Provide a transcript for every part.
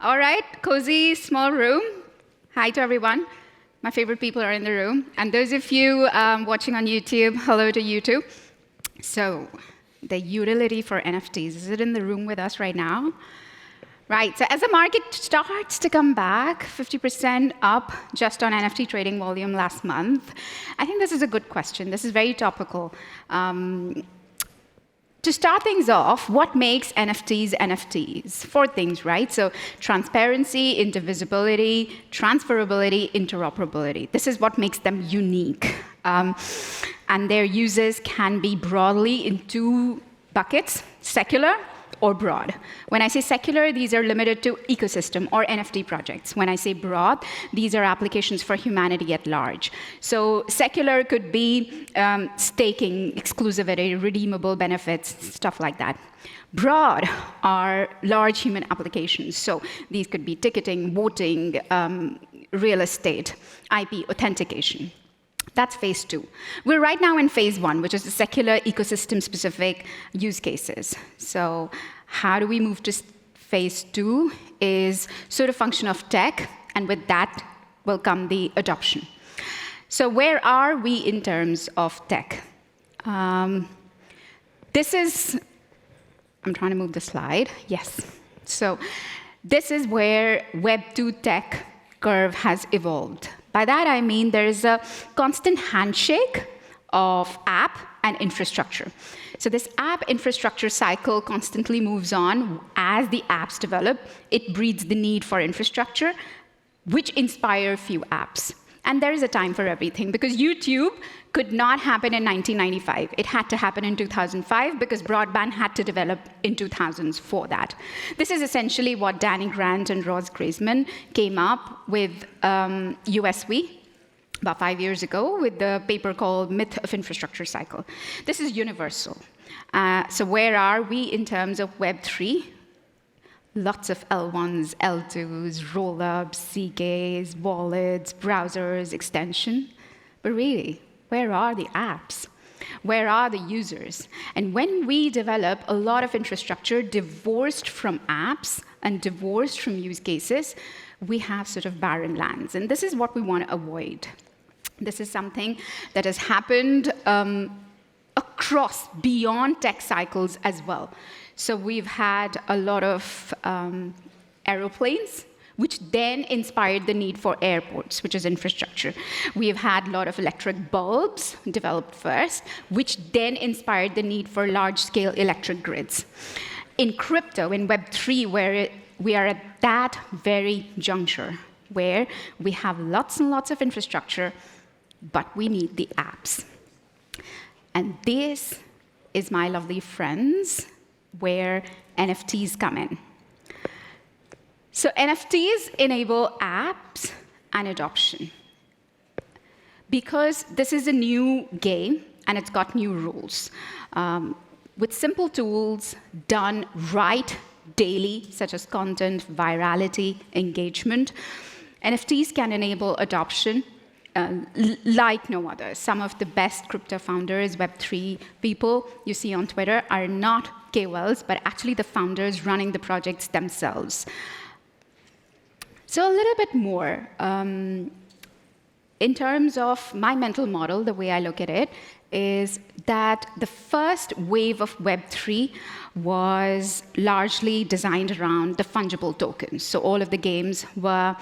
All right, cozy, small room. Hi to everyone. My favorite people are in the room. And those of you watching on YouTube, hello to you too. So, the utility for NFTs, is it in the room with us right now? Right, so as the market starts to come back, 50% up just on NFT trading volume last month, I think this is a good question. This is very topical. To start things off, what makes NFTs NFTs? 4 things, right? So transparency, indivisibility, transferability, interoperability. This is what makes them unique. And their uses can be broadly in 2 buckets, secular or broad. When I say secular, these are limited to ecosystem or NFT projects. When I say broad, these are applications for humanity at large. So secular could be staking, exclusivity, redeemable benefits, stuff like that. Broad are large human applications. So these could be ticketing, voting, real estate, IP, authentication. That's phase 2. We're right now in phase 1, which is the secular ecosystem-specific use cases. So how do we move to phase 2 is sort of function of tech, and with that will come the adoption. So where are we in terms of tech? This is, I'm trying to move the slide. Yes. So this is where Web 2 tech curve has evolved. By that, I mean there is a constant handshake of app and infrastructure. So this app infrastructure cycle constantly moves on. As the apps develop, it breeds the need for infrastructure, which inspire few apps. And there is a time for everything, because YouTube could not happen in 1995. It had to happen in 2005 because broadband had to develop in 2000s for that. This is essentially what Danny Grant and Ross Graisman came up with USV about 5 years ago with the paper called Myth of Infrastructure Cycle. This is universal. So where are we in terms of Web3? Lots of L1s, L2s, rollups, CKs, wallets, browsers, extension. But really, where are the apps? Where are the users? And when we develop a lot of infrastructure divorced from apps and divorced from use cases, we have sort of barren lands. And this is what we want to avoid. This is something that has happened across, beyond tech cycles as well. So we've had a lot of aeroplanes, which then inspired the need for airports, which is infrastructure. We've had a lot of electric bulbs developed first, which then inspired the need for large-scale electric grids. In crypto, in Web3, where we are at that very juncture, where we have lots and lots of infrastructure, but we need the apps. And this is, my lovely friends, where NFTs come in. So NFTs enable apps and adoption. Because this is a new game, and it's got new rules. With simple tools done right daily, such as content, virality, engagement, NFTs can enable adoption like no other. Some of the best crypto founders, Web3 people you see on Twitter are not KOLs, but actually the founders running the projects themselves. So a little bit more. In terms of my mental model, the way I look at it is that the first wave of Web3 was largely designed around the fungible tokens. So all of the games were,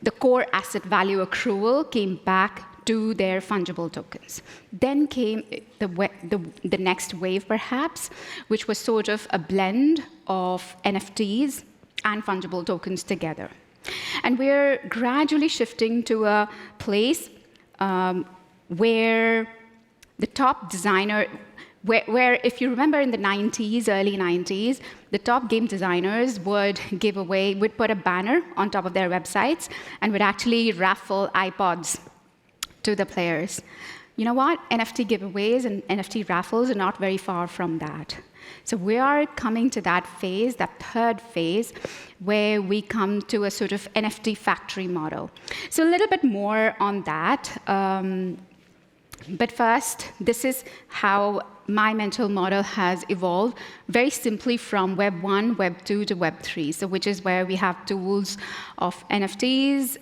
the core asset value accrual came back to their fungible tokens. Then came the next wave, perhaps, which was sort of a blend of NFTs and fungible tokens together. And we're gradually shifting to a place where the top designer, where if you remember in the 90s, early 90s, the top game designers would put a banner on top of their websites and would actually raffle iPods to the players. You know what? NFT giveaways and NFT raffles are not very far from that. So we are coming to that phase, that third phase, where we come to a sort of NFT factory model. So a little bit more on that. But first, this is how my mental model has evolved very simply from Web 1, Web 2 to Web 3, so which is where we have tools of NFTs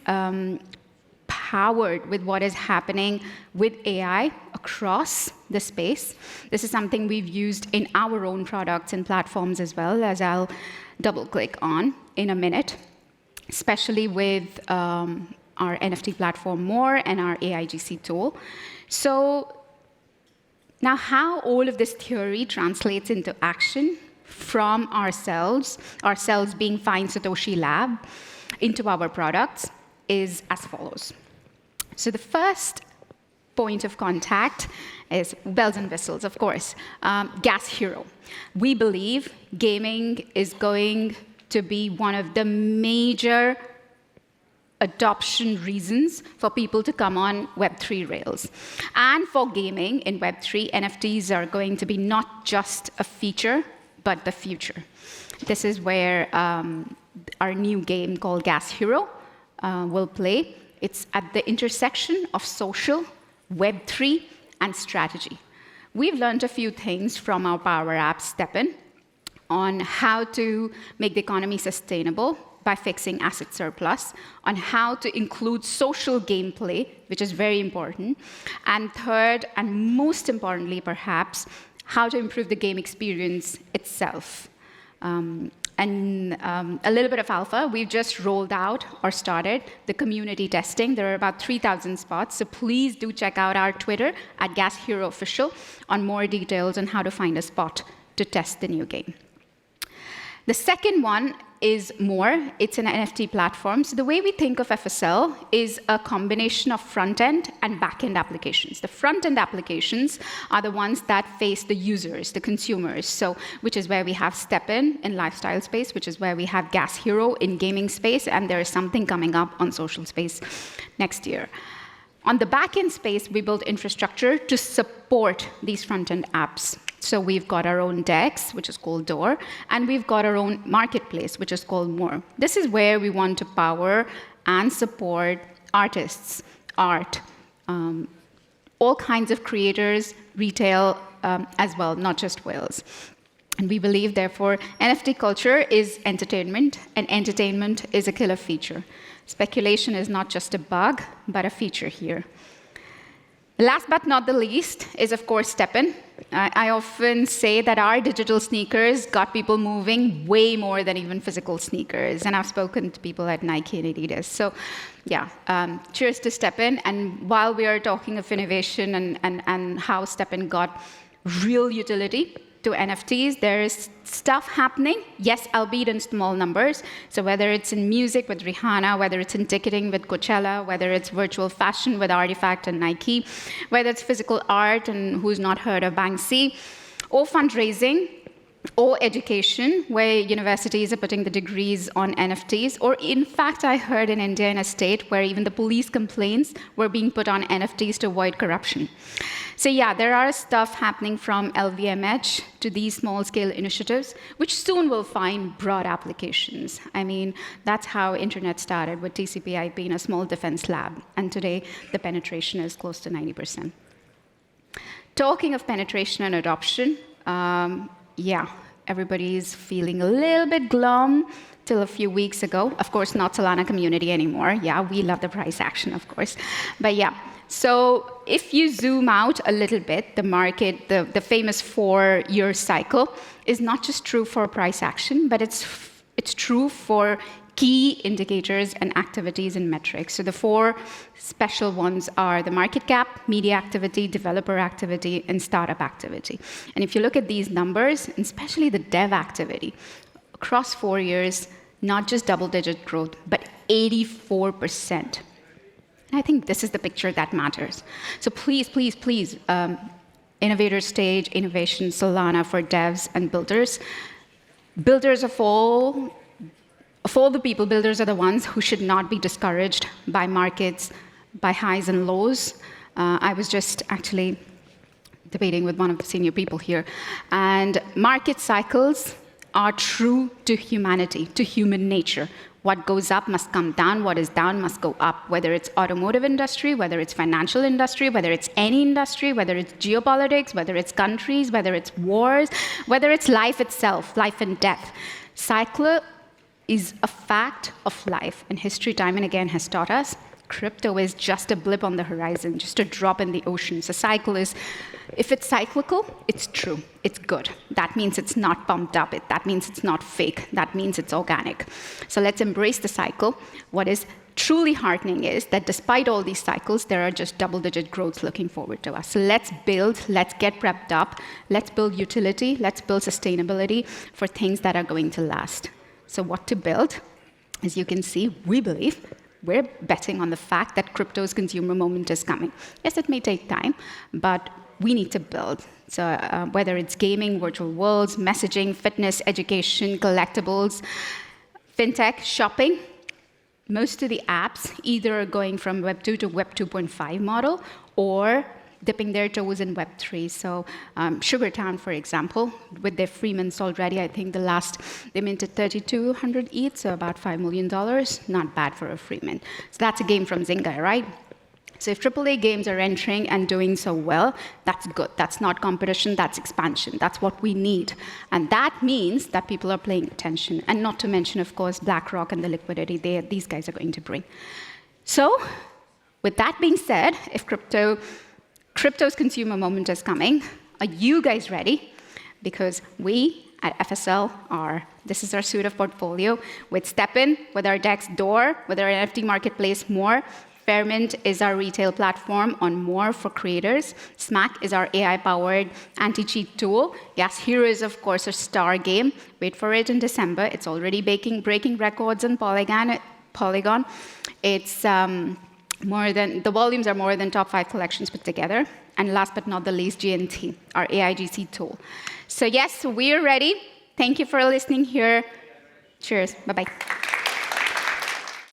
powered with what is happening with AI across the space. This is something we've used in our own products and platforms as well, as I'll double-click on in a minute, especially with our NFT platform More and our AIGC tool. So now how all of this theory translates into action from ourselves being Find Satoshi Lab, into our products is as follows. So the first point of contact is bells and whistles, of course. Gas Hero. We believe gaming is going to be one of the major adoption reasons for people to come on Web3 rails. And for gaming in Web3, NFTs are going to be not just a feature, but the future. This is where our new game called Gas Hero will play. It's at the intersection of social, Web3, and strategy. We've learned a few things from our power app, Steppen, on how to make the economy sustainable by fixing asset surplus, on how to include social gameplay, which is very important, and third, and most importantly perhaps, how to improve the game experience itself. A little bit of alpha, we've just rolled out or started the community testing. There are about 3,000 spots, so please do check out our Twitter at Gas Hero Official on more details on how to find a spot to test the new game. The second one is More. It's an NFT platform. So the way we think of FSL is a combination of front-end and back-end applications. The front-end applications are the ones that face the users, the consumers. So, which is where we have Steppen in lifestyle space, which is where we have Gas Hero in gaming space, and there is something coming up on social space next year. On the back-end space, we built infrastructure to support these front-end apps. So we've got our own DEX, which is called Door, and we've got our own marketplace, which is called More. This is where we want to power and support artists, art, all kinds of creators, retail as well, not just whales. And we believe, therefore, NFT culture is entertainment, and entertainment is a killer feature. Speculation is not just a bug, but a feature here. Last but not the least is, of course, Steppen. I often say that our digital sneakers got people moving way more than even physical sneakers. And I've spoken to people at Nike and Adidas. So yeah, cheers to Steppen. And while we are talking of innovation and how Steppen got real utility to NFTs, there is stuff happening, yes, albeit in small numbers. So whether it's in music with Rihanna, whether it's in ticketing with Coachella, whether it's virtual fashion with Artifact and Nike, whether it's physical art and who's not heard of Banksy, or fundraising, or education, where universities are putting the degrees on NFTs, or in fact, I heard in India in a state where even the police complaints were being put on NFTs to avoid corruption. So yeah, there are stuff happening from LVMH to these small-scale initiatives, which soon will find broad applications. I mean, that's how internet started, with TCP/IP in a small defense lab, and today the penetration is close to 90%. Talking of penetration and adoption, yeah, everybody's feeling a little bit glum till a few weeks ago. Of course, not Solana community anymore. Yeah, we love the price action, of course. But yeah, so if you zoom out a little bit, the market, the famous 4-year cycle, is not just true for price action, but it's true for key indicators and activities and metrics. So the 4 special ones are the market cap, media activity, developer activity, and startup activity. And if you look at these numbers, and especially the dev activity, across 4 years, not just double-digit growth, but 84%. And I think this is the picture that matters. So please, please, please, innovator stage, innovation, Solana for devs and builders. Builders of all the people, builders are the ones who should not be discouraged by markets, by highs and lows. I was just actually debating with one of the senior people here. And market cycles are true to humanity, to human nature. What goes up must come down. What is down must go up, whether it's automotive industry, whether it's financial industry, whether it's any industry, whether it's geopolitics, whether it's countries, whether it's wars, whether it's life itself, life and death. Cycle is a fact of life, and history time and again has taught us crypto is just a blip on the horizon, just a drop in the ocean. So cycle is, if it's cyclical, it's true, it's good. That means it's not pumped up, that means it's not fake, that means it's organic. So let's embrace the cycle. What is truly heartening is that despite all these cycles, there are just double-digit growths looking forward to us. So let's build, let's get prepped up, let's build utility, let's build sustainability for things that are going to last. So what to build? As you can see, we believe we're betting on the fact that crypto's consumer moment is coming. Yes, it may take time, but we need to build. So whether it's gaming, virtual worlds, messaging, fitness, education, collectibles, fintech, shopping, most of the apps either are going from Web 2 to Web 2.5 model or dipping their toes in Web 3. So Sugartown, for example, with their free mints already, I think they minted 3,200 ETH, so about $5 million. Not bad for a free mint. So that's a game from Zynga, right? So if AAA games are entering and doing so well, that's good. That's not competition, that's expansion. That's what we need. And that means that people are paying attention. And not to mention, of course, BlackRock and the liquidity these guys are going to bring. So with that being said, if crypto's consumer moment is coming, are you guys ready? Because we at FSL this is our suite of portfolio with Steppen, with our DEX Door, with our NFT marketplace More. Fairmint is our retail platform on More for creators. Smack is our AI-powered anti-cheat tool. Yes, here is, of course, a star game. Wait for it in December. It's already breaking records on Polygon. It's the volumes are more than top 5 collections put together. And last but not the least, GNT, our AIGC tool. So yes, we're ready. Thank you for listening here. Cheers. Bye-bye.